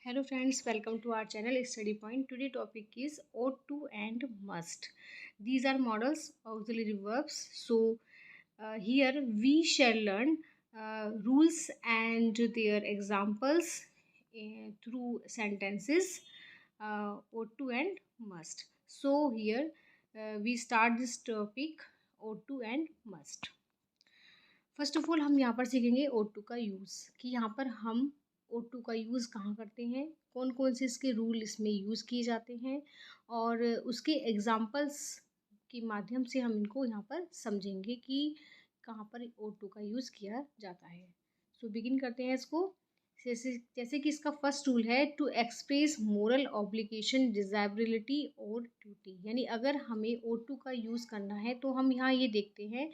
Hello friends, welcome to our channel Study Point. Today topic is ought to and must. These are models auxiliary verbs. Here we shall learn rules and their examples through sentences ought to and must. So here we start this topic ought to and must. First of all हम यहाँ पर सीखेंगे O two का use कि यहाँ पर हम O two का यूज़ कहाँ करते हैं, कौन कौन से इसके रूल इसमें यूज़ किए जाते हैं और उसके एग्जांपल्स के माध्यम से हम इनको यहाँ पर समझेंगे कि कहाँ पर ओ टू का यूज़ किया जाता है। सो बिगिन करते हैं इसको। जैसे जैसे कि इसका फर्स्ट रूल है टू एक्सप्रेस मोरल ऑब्लिगेशन डिज़ायरेबिलिटी और ड्यूटी, यानी अगर हमें ओ टू का यूज़ करना है तो हम यहाँ ये देखते हैं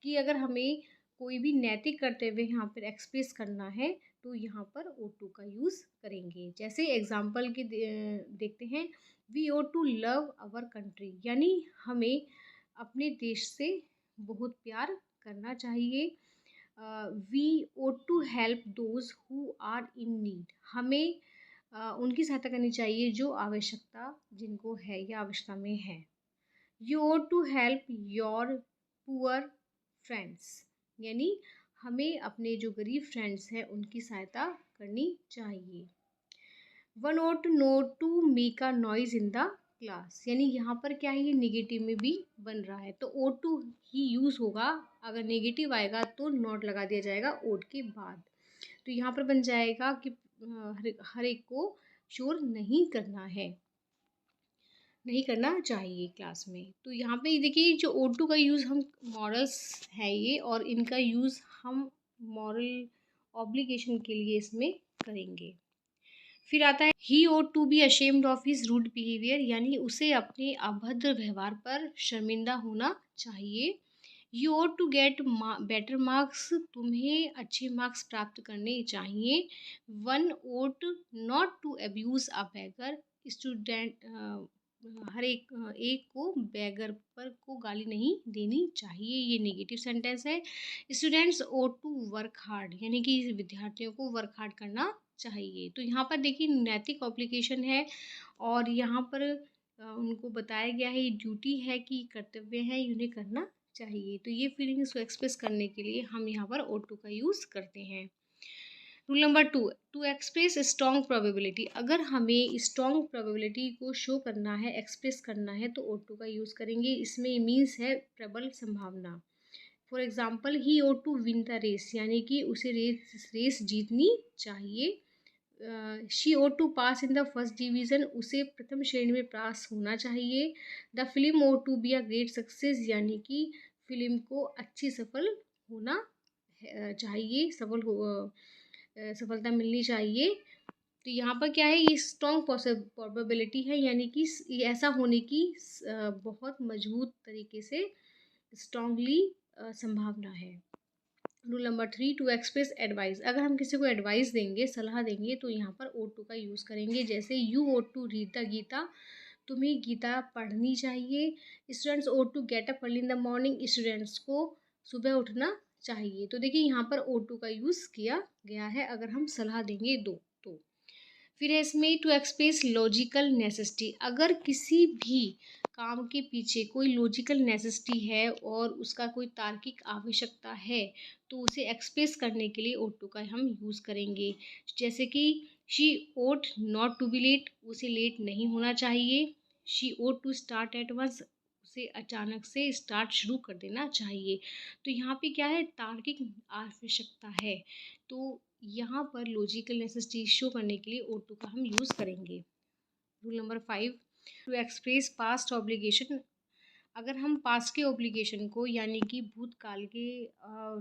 कि अगर हमें कोई भी नैतिक कर्तव्य यहाँ पर एक्सप्रेस करना है तो यहाँ पर ओ टू का यूज़ करेंगे। जैसे एग्जाम्पल के देखते हैं, we ought to love our country, यानी हमें अपने देश से बहुत प्यार करना चाहिए। We ought to help those who are in need, हमें उनकी सहायता करनी चाहिए जो आवश्यकता जिनको है या आवश्यकता में है। You ought to help your poor friends, यानी हमें अपने जो गरीब फ्रेंड्स हैं उनकी सहायता करनी चाहिए। One ought not to make a noise in the class, यानी यहाँ पर क्या है, ये नेगेटिव में भी बन रहा है तो ओट टू ही यूज़ होगा। अगर नेगेटिव आएगा तो नॉट लगा दिया जाएगा ओट के बाद, तो यहाँ पर बन जाएगा कि हर एक को शोर नहीं करना है, नहीं करना चाहिए क्लास में। तो यहाँ पे देखिए जो ओ टू का यूज़ हम मॉरल्स है ये, और इनका यूज़ हम मॉरल ऑब्लिगेशन के लिए इसमें करेंगे। फिर आता है he ought to be ashamed of his rude behaviour, यानी उसे अपने अभद्र व्यवहार पर शर्मिंदा होना चाहिए। You ought to get better marks, तुम्हें अच्छे मार्क्स प्राप्त करने चाहिए। One ought not to abuse a beggar, student हर एक को बैगर पर को गाली नहीं देनी चाहिए, ये नेगेटिव सेंटेंस है। Students ought to work hard, यानी कि विद्यार्थियों को वर्क हार्ड करना चाहिए। तो यहाँ पर देखिए नैतिक ऑब्लिगेशन है और यहाँ पर उनको बताया गया है, ये ड्यूटी है कि कर्तव्य है, इन्हें करना चाहिए। तो ये फीलिंग्स को एक्सप्रेस करने के लिए हम यहाँ पर ओ टू का यूज़ करते हैं। Rule number two express strong probability, अगर हमें स्ट्रॉन्ग प्रोबेबिलिटी को शो करना है, एक्सप्रेस करना है तो ओ टू का यूज़ करेंगे। इसमें मीन्स है प्रबल संभावना। For example he ought to win the race, यानी कि उसे रेस जीतनी चाहिए। She ought to pass in the first division, उसे प्रथम श्रेणी में पास होना चाहिए। The film ought to be a great success, यानी कि फिल्म को अच्छी सफल होना चाहिए, सफलता मिलनी चाहिए। तो यहाँ पर क्या है, ये स्ट्रॉन्ग प्रोबेबिलिटी है, यानी कि ऐसा होने की बहुत मजबूत तरीके से स्ट्रांगली संभावना है। Rule number two express advice, अगर हम किसी को एडवाइस देंगे, सलाह देंगे तो यहाँ पर ओ टू का यूज़ करेंगे। जैसे you ought to read the Gita, तुम्हें गीता पढ़नी चाहिए। Students ought to get up early in the morning, students को सुबह उठना चाहिए। तो देखिए यहाँ पर ओ टू का यूज़ किया गया है अगर हम सलाह देंगे तो। फिर है इसमें टू एक्सप्रेस लॉजिकल नेसेसिटी, अगर किसी भी काम के पीछे कोई लॉजिकल नेसेसिटी है और उसका कोई तार्किक आवश्यकता है तो उसे एक्सप्रेस करने के लिए ओट टू का हम यूज़ करेंगे। जैसे कि she ought not to be late, उसे लेट नहीं होना चाहिए। She ought to start at once, उसे अचानक से स्टार्ट शुरू कर देना चाहिए। तो यहाँ पे क्या है, तार्किक आवश्यकता है, तो यहाँ पर लॉजिकल नेसेसिटी शो करने के लिए ओ टू का हम यूज़ करेंगे। Rule number 5 to express past obligation, अगर हम पास्ट के ऑब्लिगेशन को यानी कि भूतकाल के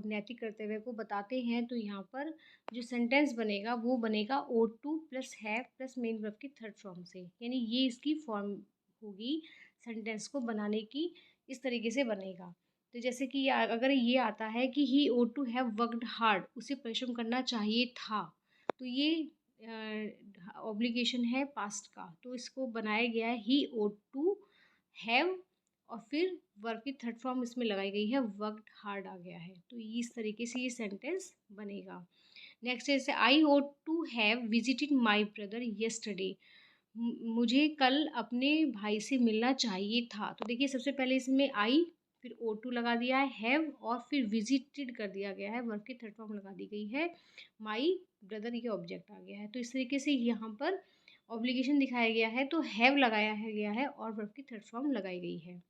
नैतिक कर्तव्य को बताते हैं तो यहाँ पर जो सेंटेंस बनेगा वो बनेगा ought to plus have plus main verb की थर्ड फॉर्म से, यानी ये इसकी फॉर्म होगी सेंटेंस को बनाने की, इस तरीके से बनेगा। तो जैसे कि अगर ये आता है कि he ought to have worked hard, उसे परिश्रम करना चाहिए था, तो ये ऑब्लिगेशन है पास्ट का, तो इसको बनाया गया है ही ओ टू हैव और फिर वर्ब की थर्ड फॉर्म इसमें लगाई गई है, वर्कड हार्ड आ गया है। तो इस तरीके से ये सेंटेंस बनेगा। नेक्स्ट है जैसे I ought to have visited my brother yesterday. मुझे कल अपने भाई से मिलना चाहिए था। तो देखिए सबसे पहले इसमें आई, फिर ओ टू लगा दिया है, हैव और फिर विजिटेड कर दिया गया है, वर्ब की थर्ड फॉर्म लगा दी गई है, माई ब्रदर ये ऑब्जेक्ट आ गया है। तो इस तरीके से यहाँ पर ऑब्लिगेशन दिखाया गया है, तो हैव लगाया है गया है और वर्ब की थर्ड फॉर्म लगाई गई है।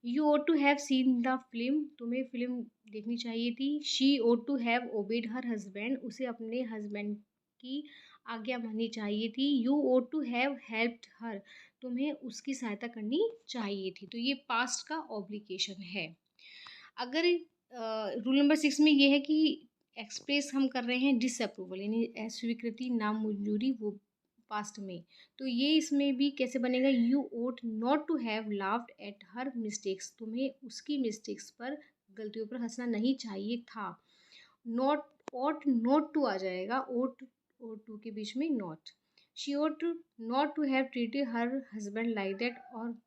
You ought to have seen the film, तुम्हें फिल्म देखनी चाहिए थी। She ought to have obeyed her husband, उसे अपने हस्बैंड की आज्ञा माननी चाहिए थी। You ought to have helped her, तुम्हें उसकी सहायता करनी चाहिए थी। तो ये पास्ट का ऑब्लिगेशन है। अगर रूल नंबर 6 में ये है कि एक्सप्रेस हम कर रहे हैं डिसअप्रूवल यानी अस्वीकृति नामंजूरी, वो पास्ट में, तो ये इसमें भी कैसे बनेगा, you ought not to have laughed at her mistakes, तुम्हें उसकी मिस्टेक्स पर, गलतियों पर हंसना नहीं चाहिए था। नॉट, ओट नॉट टू आ जाएगा, ओट और टू के बीच में not. She ought not to have treated her husband like that, और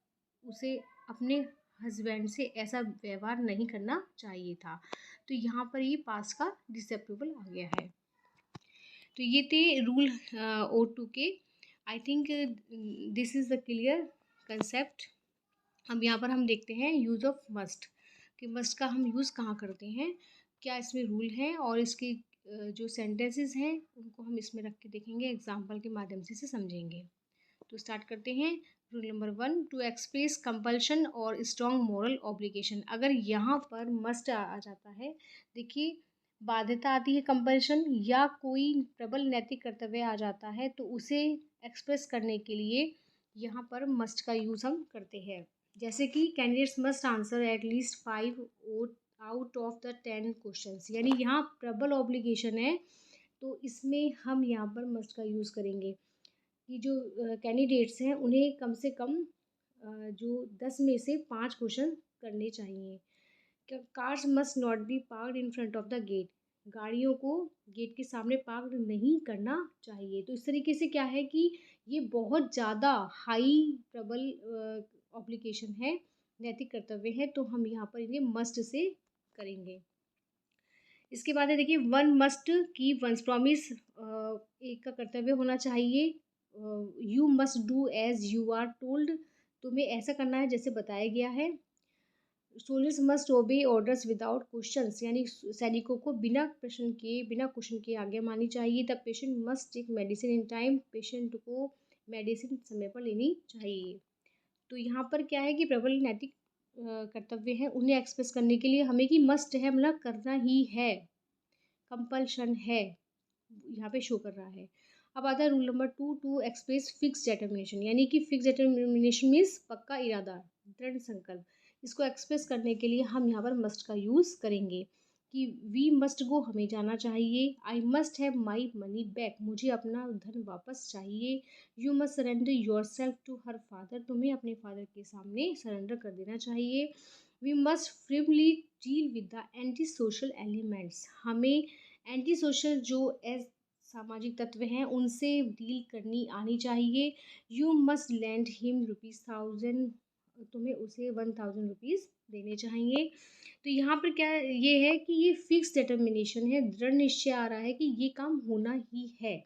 उसे अपने हस्बैंड से ऐसा व्यवहार नहीं करना चाहिए था। तो यहाँ पर ये पास का डिसअप्रूवल आ गया है। तो ये थे रूल ओ टू के। I think this is the clear concept. अब यहाँ पर हम देखते हैं यूज़ ऑफ मस्ट, कि मस्ट का हम यूज़ कहाँ करते हैं, क्या इसमें रूल है, और इसके जो सेंटेंसेस हैं उनको हम इसमें रख के देखेंगे, एग्जाम्पल के माध्यम से समझेंगे। तो स्टार्ट करते हैं। Rule number 1, to express compulsion और स्ट्रॉन्ग मॉरल ऑब्लिगेशन। अगर यहाँ पर मस्ट आ जाता है, देखिए बाध्यता आती है कंपल्शन, या कोई प्रबल नैतिक कर्तव्य आ जाता है, तो उसे एक्सप्रेस करने के लिए यहाँ पर मस्ट का यूज़ हम करते हैं। जैसे कि candidates must answer at least 5 out of the 10 questions, यानी यहाँ प्रबल ऑब्लिगेशन है, तो इसमें हम यहाँ पर मस्ट का यूज़ करेंगे कि जो कैंडिडेट्स हैं उन्हें कम से कम जो 10 में से 5 क्वेश्चन करने चाहिए। Cars must not be parked in front of the gate, गाड़ियों को गेट के सामने पार्क नहीं करना चाहिए। तो इस तरीके से क्या है कि ये बहुत ज़्यादा हाई प्रबल ऑब्लिगेशन है, नैतिक कर्तव्य है, तो हम यहाँ पर इन्हें मस्ट से करेंगे। इसके बाद है देखिए one must keep one's promise, एक का कर्तव्य होना चाहिए। You must do as you are told, तुम्हें ऐसा करना है जैसे बताया गया है। Soldiers must obey orders without questions, यानी सैनिकों को बिना प्रश्न के, बिना क्वेश्चन के आज्ञा माननी चाहिए। The patient must take medicine in time, patient को मेडिसिन समय पर लेनी चाहिए। तो यहाँ पर क्या है कि प्रबल नैतिक कर्तव्य है, उन्हें एक्सप्रेस करने के लिए हमें कि मस्ट है मतलब करना ही है, कंपल्शन है, यहाँ पे शो कर रहा है। अब आता है rule number 2, to express fix determination, यानी कि फिक्स डिटर्मिनेशन मीन्स पक्का इरादा, दृढ़ संकल्प। इसको एक्सप्रेस करने के लिए हम यहाँ पर मस्ट का यूज़ करेंगे कि वी मस्ट गो, हमें जाना चाहिए। I must have my money back, मुझे अपना धन वापस चाहिए। You must surrender yourself to her father, तुम्हें अपने फादर के सामने सरेंडर कर देना चाहिए। We must freely deal with the anti social elements, हमें एंटी सोशल जो सामाजिक तत्व हैं उनसे डील करनी आनी चाहिए। यू मस्ट लैंड हिम ₹1000, तुम्हें उसे 1000 रुपीज़ देने चाहिए। तो यहाँ पर क्या ये है कि ये फिक्स डिटर्मिनेशन है, दृढ़ निश्चय आ रहा है कि ये काम होना ही है।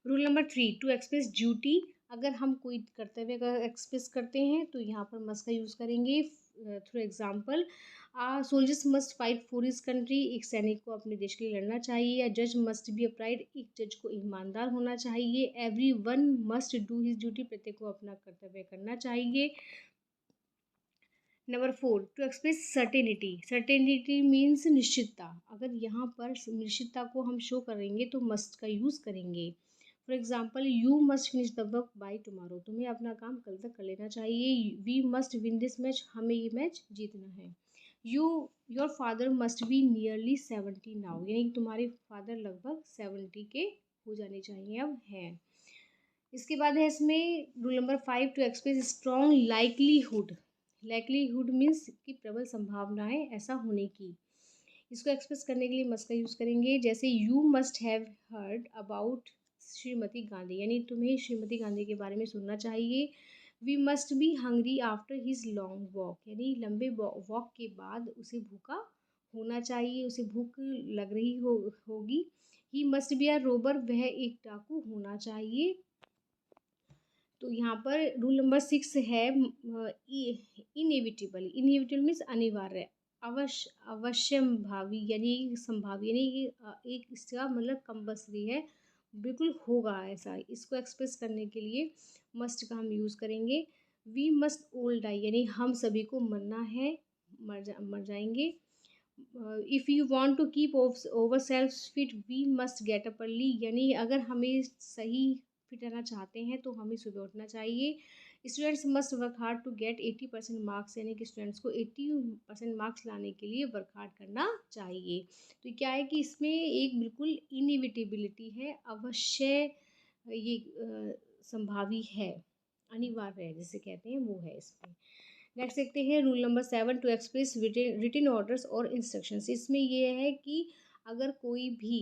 Rule number 3, to express duty, अगर हम कोई कर्तव्य का एक्सप्रेस करते हैं तो यहाँ पर मस्ट का यूज़ करेंगे। Through example, soldiers must fight for his country, एक सैनिक को अपने देश के लिए लड़ना चाहिए। या जज मस्ट बी अपराइट, एक जज को ईमानदार होना चाहिए। Every one must do his duty, प्रत्येक को अपना कर्तव्य करना चाहिए। नंबर 4, to express certainty, certainty means निश्चितता, अगर यहाँ पर निश्चितता को हम शो करेंगे तो मस्ट का यूज़ करेंगे। For example, you must finish the work by tomorrow, तुम्हें अपना काम कल तक कर लेना चाहिए। We must win this match, हमें ये मैच जीतना है। You your father must be nearly 70 now, यानी कि तुम्हारे फादर लगभग 70 के हो जाने चाहिए, अब हैं। इसके बाद है इसमें rule number 5, to express strong likelihood, likelihood means कि प्रबल संभावनाएं ऐसा होने की। इसको एक्सप्रेस करने के लिए मस्ट का यूज़ करेंगे। जैसे you must have heard about Shrimati Gandhi, यानी तुम्हें श्रीमती गांधी के बारे में सुनना चाहिए। We must be hungry after his long walk, यानी लंबे वॉक के बाद उसे भूखा होना चाहिए, उसे भूख लग रही होगी। He must be a Rober, वह एक डाकू होना चाहिए। तो यहाँ पर रूल नंबर 6 है इनएविटेबल। इनएविटेबल मीन्स अनिवार्य, अवश्यंभावी यानी संभावी, यानी कि एक इसका मतलब कंपल्सरी है, बिल्कुल होगा ऐसा। इसको एक्सप्रेस करने के लिए मस्ट का हम यूज़ करेंगे। वी मस्ट ऑल डाई, यानी हम सभी को मरना है, मर जाएंगे। If you want to keep our self fit we must get up early, यानी अगर हमें सही फिट रहना चाहते हैं तो हमें सुबह उठना चाहिए। Students must work hard to get 80% marks, यानी कि स्टूडेंट्स को 80% मार्क्स लाने के लिए वर्क हार्ड करना चाहिए। तो क्या है कि इसमें एक बिल्कुल इनएविटेबिलिटी है, अवश्य ये संभावी है, अनिवार्य है जिसे कहते हैं, वो है इसमें। नेक्स्ट देखते हैं rule number 7 to express written orders और इंस्ट्रक्शंस। इसमें ये है कि अगर कोई भी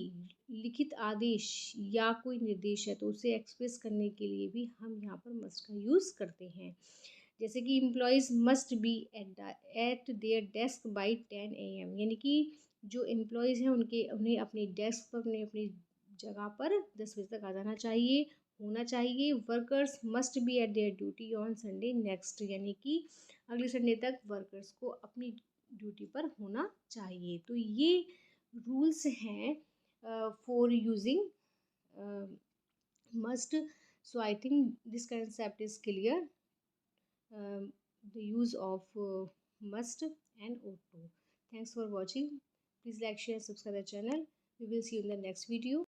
लिखित आदेश या कोई निर्देश है तो उसे एक्सप्रेस करने के लिए भी हम यहाँ पर मस्ट का यूज़ करते हैं। जैसे कि employees must be eight there desk by 10 AM, यानी कि जो एम्प्लॉयज़ हैं उन्हें अपने डेस्क पर, अपनी जगह पर 10 बजे तक आ जाना चाहिए, होना चाहिए। Workers must be eight there duty on Sunday next, यानी कि अगले संडे तक वर्कर्स को अपनी ड्यूटी पर होना चाहिए। तो ये रूल्स हैं for using must. So I think this concept is clear, the use of must and ought to. Thanks for watching. Please like, share, subscribe the channel. We will see you in the next video.